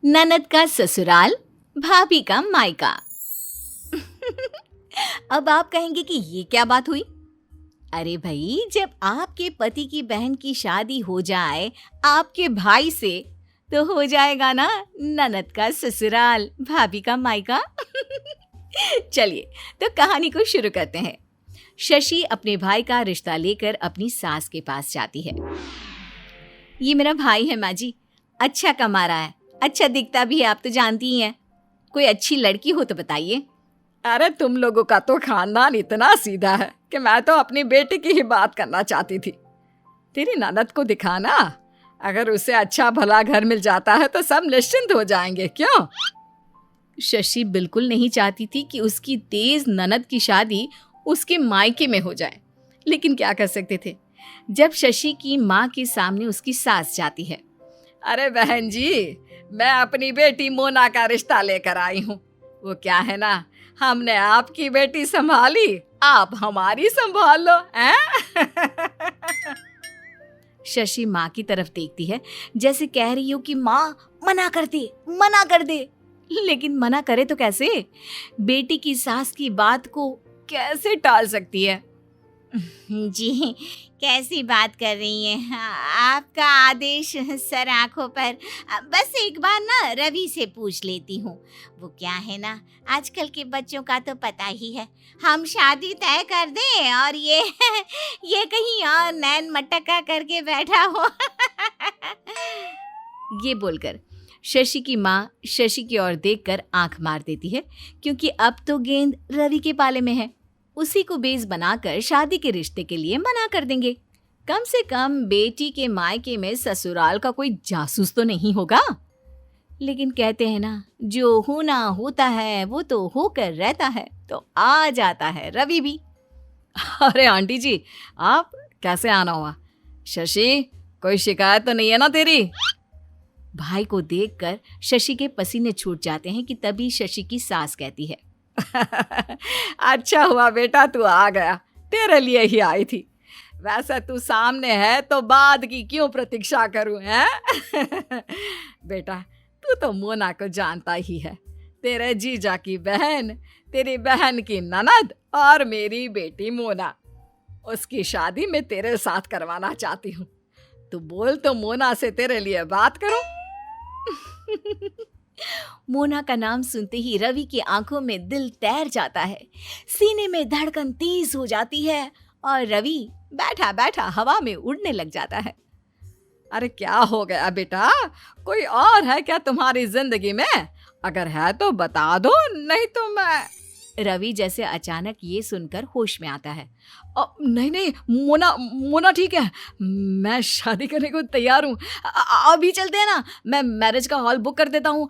ननद का ससुराल, भाभी का मायका। अब आप कहेंगे कि ये क्या बात हुई? अरे भाई, जब आपके पति की बहन की शादी हो जाए आपके भाई से, तो हो जाएगा ना ननद का ससुराल, भाभी का मायका। चलिए, तो कहानी को शुरू करते हैं। शशि अपने भाई का रिश्ता लेकर अपनी सास के पास जाती है। ये मेरा भाई है माँ जी, अच्छा कमा रहा है, अच्छा दिखता भी है, आप तो जानती ही हैं। कोई अच्छी लड़की हो तो बताइए। अरे तुम लोगों का तो खानदान इतना सीधा है कि मैं तो अपनी बेटी की ही बात करना चाहती थी। तेरी ननद को दिखाना, अगर उसे अच्छा भला घर मिल जाता है तो सब निश्चिंत हो जाएंगे, क्यों? शशि बिल्कुल नहीं चाहती थी कि उसकी तेज ननद की शादी उसके मायके में हो जाए, लेकिन क्या कर सकते थे जब शशि की माँ के सामने उसकी सास जाती है। अरे बहन जी, मैं अपनी बेटी मोना का रिश्ता लेकर आई हूँ। वो क्या है ना, हमने आपकी बेटी संभाली, आप हमारी संभाल लो, हैं? शशि माँ की तरफ देखती है जैसे कह रही हो कि माँ मना कर दे, मना कर दे। लेकिन मना करे तो कैसे? बेटी की सास की बात को कैसे टाल सकती है? जी, कैसी बात कर रही हैं? आपका आदेश सर आंखों पर। बस एक बार ना रवि से पूछ लेती हूँ। वो क्या है ना, आजकल के बच्चों का तो पता ही है, हम शादी तय कर दें और ये ये कहीं और नैन मटका करके बैठा हो। ये बोलकर शशि की माँ शशि की ओर देखकर आंख मार देती है, क्योंकि अब तो गेंद रवि के पाले में है। उसी को बेस बनाकर शादी के रिश्ते के लिए मना कर देंगे। कम से कम बेटी के मायके में ससुराल का कोई जासूस तो नहीं होगा। लेकिन कहते हैं ना, जो होना होता है वो तो होकर रहता है, तो आ जाता है रवि भी। अरे आंटी जी, आप कैसे आना हुआ? शशि, कोई शिकायत तो नहीं है ना तेरी? भाई को देखकर शशि के पसीने छूट जाते हैं कि तभी शशि की सास कहती है, अच्छा हुआ बेटा तू आ गया, तेरे लिए ही आई थी। वैसे तू सामने है तो बाद की क्यों प्रतीक्षा करूं, हैं? बेटा, तू तो मोना को जानता ही है, तेरे जीजा की बहन, तेरी बहन की ननद और मेरी बेटी मोना। उसकी शादी मैं तेरे साथ करवाना चाहती हूँ। तू बोल तो मोना से तेरे लिए बात करूं। मोना का नाम सुनते ही रवि की आंखों में दिल तैर जाता है, सीने में धड़कन तेज हो जाती है और रवि बैठा बैठा हवा में उड़ने लग जाता है। अरे क्या हो गया बेटा, कोई और है क्या तुम्हारी जिंदगी में? अगर है तो बता दो, नहीं तो मैं। रवि जैसे अचानक ये सुनकर होश में आता है। नहीं नहीं, मोना ठीक है, मैं शादी करने को तैयार हूँ। अभी चलते हैं ना, मैं मैरिज का हॉल बुक कर देता हूँ।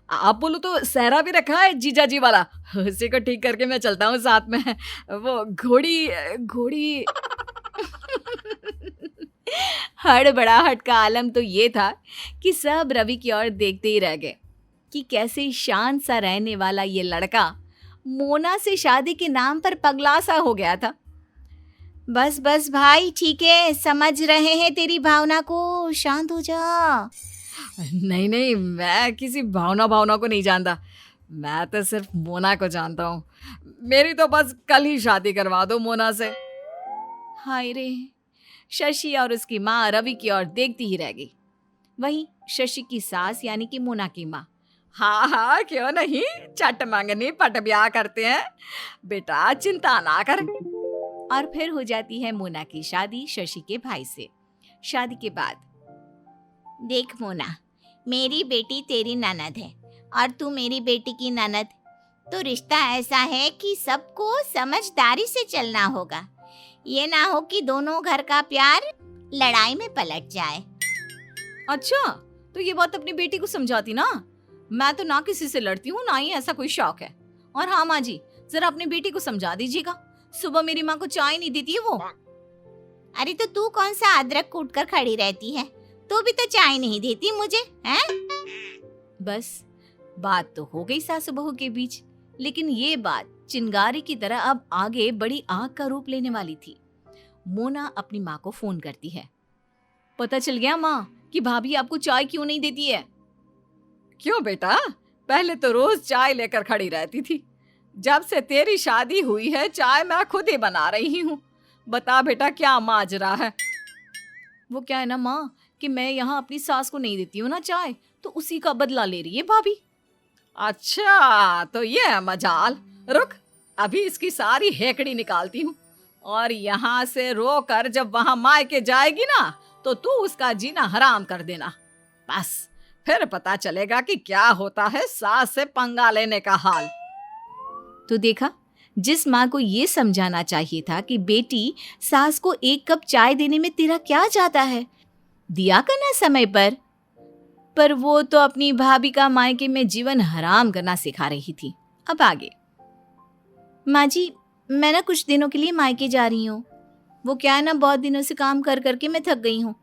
आप बोलो तो सहरा भी रखा है जीजा जी वाला, उसी को ठीक करके मैं चलता हूँ साथ में। वो घोड़ी हड़बड़ाहट का आलम तो ये था कि सब रवि की ओर देखते ही रह गए कि कैसे शांत सा रहने वाला ये लड़का मोना से शादी के नाम पर पगला सा हो गया था। बस बस भाई, ठीक है, समझ रहे हैं तेरी भावना को, शांत हो जा। नहीं नहीं, मैं किसी भावना को नहीं जानता, मैं तो सिर्फ मोना को जानता हूँ। मेरी तो बस कल ही शादी करवा दो मोना से। हाय रे, शशि और उसकी माँ रवि की ओर देखती ही रह गई। वहीं शशि की सास यानी कि मोना की माँ, हाँ हाँ क्यों नहीं, चट मंगनी पट ब्याह करते हैं, बेटा चिंता ना कर। और फिर हो जाती है मोना की शादी शशि के भाई से। शादी के बाद, देख मोना, मेरी बेटी तेरी ननद है और तू मेरी बेटी की ननद, तो रिश्ता ऐसा है कि सबको समझदारी से चलना होगा। ये ना हो कि दोनों घर का प्यार लड़ाई में पलट जाए। अच्छा, तो ये बात अपनी बेटी को समझाती ना। मैं तो ना किसी से लड़ती हूँ, ना ही ऐसा कोई शौक है। और हाँ माँ जी, जरा अपनी बेटी को समझा दीजिएगा, सुबह मेरी माँ को चाय नहीं देती है वो। अरे तो तू कौन सा अदरक कूट कर खड़ी रहती है, तू भी तो चाय नहीं देती मुझे, हैं? बस बात तो हो गई सासू बहू के बीच, लेकिन ये बात चिंगारी की तरह अब आगे बड़ी आग का रूप लेने वाली थी। मोना अपनी माँ को फोन करती है। पता चल गया माँ कि भाभी आपको चाय क्यों नहीं देती है। क्यों बेटा, पहले तो रोज चाय लेकर खड़ी रहती थी। जब से तेरी शादी हुई है चाय मैं खुद ही बना रही हूँ। बता बेटा क्या माजरा है? वो क्या है ना माँ कि मैं यहाँ अपनी सास को नहीं देती हूँ ना चाय, तो उसी का बदला ले रही है भाभी। अच्छा तो ये है मजाल। रुक, अभी इसकी सारी हेकड़ी निकालती हूँ, और यहाँ से रो कर जब वहां मायके जाएगी ना तो तू उसका जीना हराम कर देना। बस फिर पता चलेगा कि क्या होता है सास से पंगा लेने का हाल। तो देखा, जिस माँ को ये समझाना चाहिए था कि बेटी सास को 1 कप चाय देने में तेरा क्या जाता है, दिया करना समय पर वो तो अपनी भाभी का मायके में जीवन हराम करना सिखा रही थी। अब आगे। माँ जी, मैं ना कुछ दिनों के लिए मायके जा रही हूँ। वो क्या है ना, बहुत दिनों से काम कर करके मैं थक गई हूँ।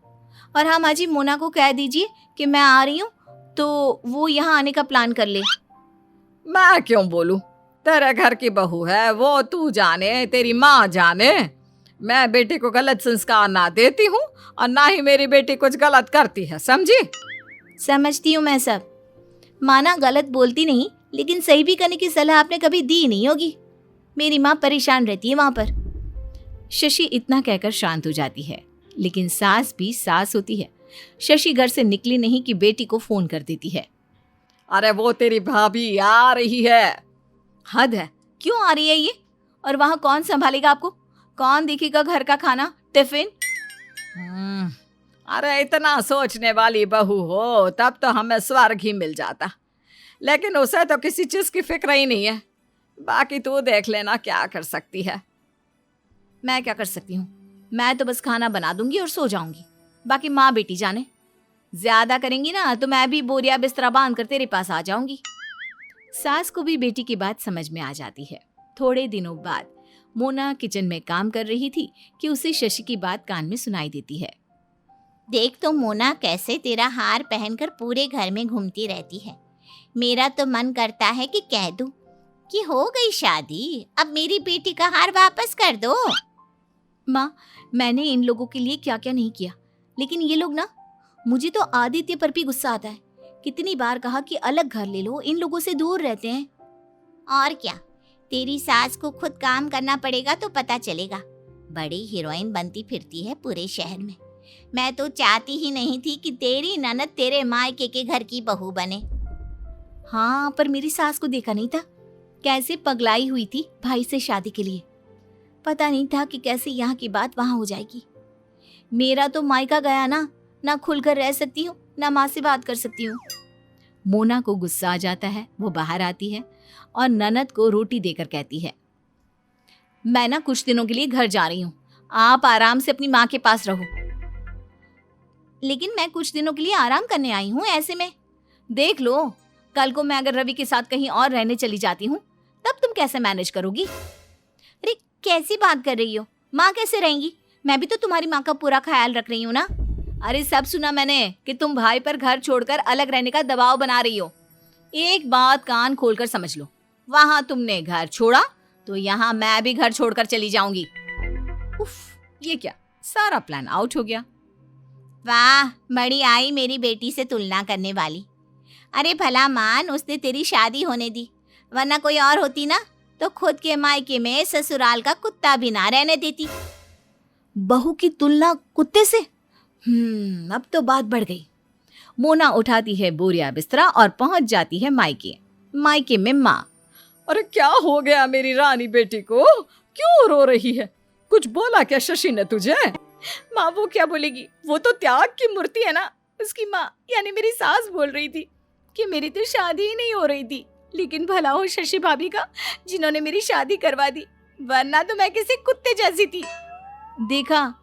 और हाँ माँ जी, मोना को कह दीजिए कि मैं आ रही हूँ तो वो यहाँ आने का प्लान कर ले। मैं क्यों बोलूं? तेरे घर की बहू है, वो तू जाने तेरी माँ जाने। मैं बेटी को गलत संस्कार ना देती हूँ और ना ही मेरी बेटी कुछ गलत करती है, समझी? समझती हूँ मैं सब। माँ ना गलत बोलती नहीं, लेकिन सही भी करने की सलाह आपने कभी दी नहीं होगी। मेरी माँ परेशान रहती है वहां पर। शशि इतना कहकर शांत हो जाती है, लेकिन सास भी सास होती है। शशि घर से निकली नहीं कि बेटी को फोन कर देती है। अरे वो तेरी भाभी आ रही है। हद है, क्यों आ रही है ये? और वहां कौन संभालेगा आपको? कौन देखेगा घर का खाना, टिफिन? अरे इतना सोचने वाली बहू हो तब तो हमें स्वर्ग ही मिल जाता, लेकिन उसे तो किसी चीज की फिक्र ही नहीं है। बाकी तू देख लेना क्या कर सकती है। मैं क्या कर सकती हूँ? मैं तो बस खाना बना दूंगी और सो जाऊंगी। बाकी माँ बेटी जाने। ज्यादा करेंगी ना तो मैं भी बोरिया बिस्तरा बांध कर तेरे पास आ जाऊंगी। सास को भी बेटी की बात समझ में आ जाती है। थोड़े दिनों बाद मोना किचन में काम कर रही थी कि उसे शशि की बात कान में सुनाई देती है। देख तो मोना कैसे तेरा हार पहनकर पूरे घर में घूमती रहती है। मेरा तो मन करता है कि कह दूं कि हो गई शादी, अब मेरी बेटी का हार वापस कर दो। माँ, मैंने इन लोगों के लिए क्या क्या नहीं किया, लेकिन ये लोग ना, मुझे तो आदित्य पर भी गुस्सा आता है। कितनी बार कहा कि अलग घर ले लो, इन लोगों से दूर रहते हैं। और क्या, तेरी सास को खुद काम करना पड़ेगा तो पता चलेगा। बड़ी हीरोइन बनती फिरती है पूरे शहर में। मैं तो चाहती ही नहीं थी कि तेरी ननद तेरे मायके के घर की बहू बने। हाँ, पर मेरी सास को देखा नहीं था, कैसे पगलाई हुई थी भाई से शादी के लिए। पता नहीं था कि कैसे यहाँ की बात वहां हो जाएगी। मेरा तो मायका गया ना खुलकर रह सकती हूँ, ना माँ से बात कर सकती हूँ। मोना को गुस्सा आ जाता है। वो बाहर आती है और ननद को रोटी देकर कहती है, मैं ना कुछ दिनों के लिए घर जा रही हूँ, आप आराम से अपनी माँ के पास रहो। लेकिन मैं कुछ दिनों के लिए आराम करने आई हूँ, ऐसे में देख लो, कल को मैं अगर रवि के साथ कहीं और रहने चली जाती हूँ तब तुम कैसे मैनेज करोगी? अरे कैसी बात कर रही हो? माँ कैसे रहेंगी? मैं भी तो तुम्हारी माँ का पूरा ख्याल रख रही हूँ ना। अरे सब सुना मैंने कि तुम भाई पर घर छोड़कर अलग रहने का दबाव बना रही हो। एक बात कान खोलकर समझ लो, वहां तुमने घर छोड़ा तो यहाँ मैं भी घर छोड़कर चली जाऊंगी। उफ, ये क्या, सारा प्लान आउट हो गया। वाह, बड़ी आई मेरी बेटी से तुलना करने वाली। अरे भला मान उसने तेरी शादी होने दी, वरना कोई और होती ना तो खुद के मायके में ससुराल का कुत्ता भी ना रहने देती। बहू की तुलना कुत्ते से? अब तो बात बढ़ गई। मोना उठाती है बोरिया बिस्तरा और पहुंच जाती है मायके में माँ। अरे क्या हो गया मेरी रानी बेटी को? क्यों रो रही है? कुछ बोला क्या शशि ने तुझे? माँ वो क्या बोलेगी, वो तो त्याग की मूर्ति है ना। उसकी माँ यानी मेरी सास बोल रही थी कि मेरी तो शादी ही नहीं हो रही थी, लेकिन भला हो शशि भाभी का जिन्होंने मेरी शादी करवा दी, वरना तो मैं किसी कुत्ते जैसी थी। देखा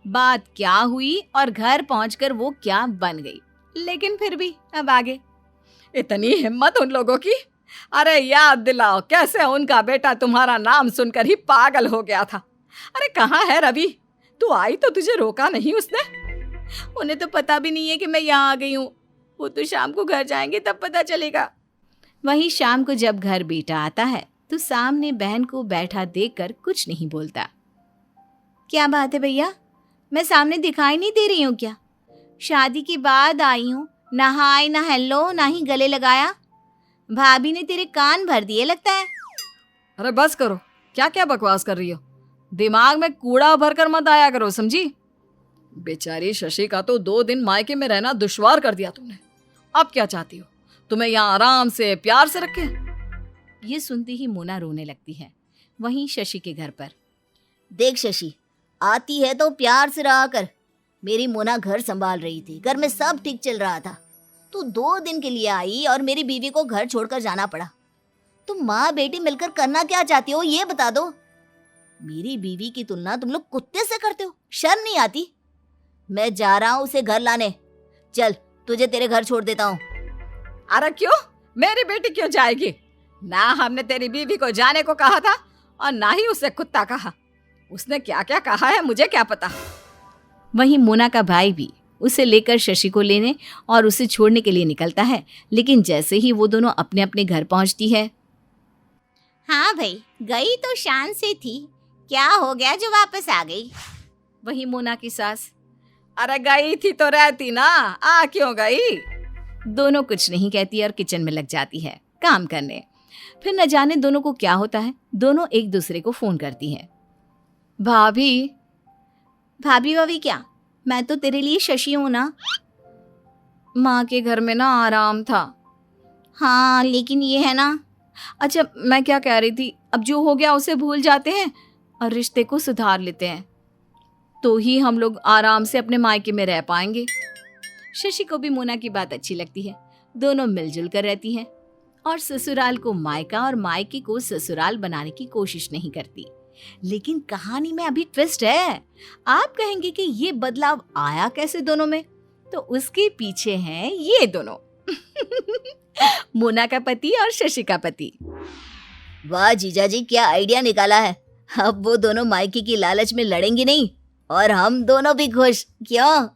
बात क्या हुई और घर पहुंचकर वो क्या बन गई। लेकिन फिर भी अब आगे। इतनी हिम्मत उन लोगों की! अरे याद दिलाओ कैसे उनका बेटा तुम्हारा नाम सुनकर ही पागल हो गया था। अरे कहाँ है रवि? तू आई तो तुझे रोका नहीं उसने? उन्हें तो पता भी नहीं है कि मैं यहाँ आ गई हूँ। वो तो शाम को घर जाएंगे तब पता चलेगा। वहीं शाम को जब घर बेटा आता है तो सामने बहन को बैठा देखकर कुछ नहीं बोलता। क्या बात है भैया, मैं सामने दिखाई नहीं दे रही हूँ क्या? शादी के बाद आई हूँ, ना हाय ना हेलो ना ही गले लगाया। भाभी ने तेरे कान भर दिए लगता है। अरे बस करो, क्या क्या बकवास कर रही हो। दिमाग में कूड़ा भरकर मत आया करो, समझी। बेचारी शशि का तो 2 दिन मायके में रहना दुश्वार कर दिया तुमने। अब क्या चाहती हो, तुम्हें यहाँ आराम से प्यार से रखे? ये सुनते ही मोना रोने लगती है। वहीं शशि के घर पर, देख शशि, आती है तो प्यार से रहा कर। मेरी मोना घर संभाल रही थी, घर में सब ठीक चल रहा था। तू 2 दिन के लिए आई और मेरी बीवी को घर छोड़कर जाना पड़ा। तुम माँ बेटी मिलकर करना क्या चाहती हो ये बता दो। मेरी बीवी की तुलना तुम लोग कुत्ते से करते हो, शर्म नहीं आती? मैं जा रहा हूँ उसे घर लाने। चल, तुझे तेरे घर छोड़ देता हूँ। अरे क्यों, मेरी बेटी क्यों जाएगी? ना हमने तेरी बीवी को जाने को कहा था और ना ही उसे कुत्ता कहा। उसने क्या क्या कहा है मुझे क्या पता। वहीं मोना का भाई भी उसे लेकर शशि को लेने और उसे छोड़ने के लिए निकलता है। लेकिन जैसे ही वो दोनों अपने अपने घर पहुंचती है, हाँ भाई, गई तो शान से थी, क्या हो गया जो वापस आ गई? वहीं मोना की सास, अरे गई थी तो रहती ना, आ क्यों गई? दोनों कुछ नहीं कहती और किचन में लग जाती है काम करने। फिर न जाने दोनों को क्या होता है, दोनों एक दूसरे को फोन करती हैं। भाभी भाभी क्या? मैं तो तेरे लिए शशि हूं ना। माँ के घर में ना आराम था। हाँ, लेकिन ये है ना। अच्छा, मैं क्या कह रही थी, अब जो हो गया उसे भूल जाते हैं और रिश्ते को सुधार लेते हैं, तो ही हम लोग आराम से अपने मायके में रह पाएंगे। शशि को भी मोना की बात अच्छी लगती है। दोनों मिलजुल कर रहती हैं और ससुराल को मायका और मायके को ससुराल बनाने की कोशिश नहीं करती। लेकिन कहानी में अभी ट्विस्ट है। आप कहेंगे कि ये बदलाव आया कैसे दोनों में, तो उसके पीछे हैं ये दोनों मोना का पति और शशि का पति। वाह जीजा जी, क्या आइडिया निकाला है। अब वो दोनों मायके की लालच में लड़ेंगी नहीं और हम दोनों भी खुश, क्यों?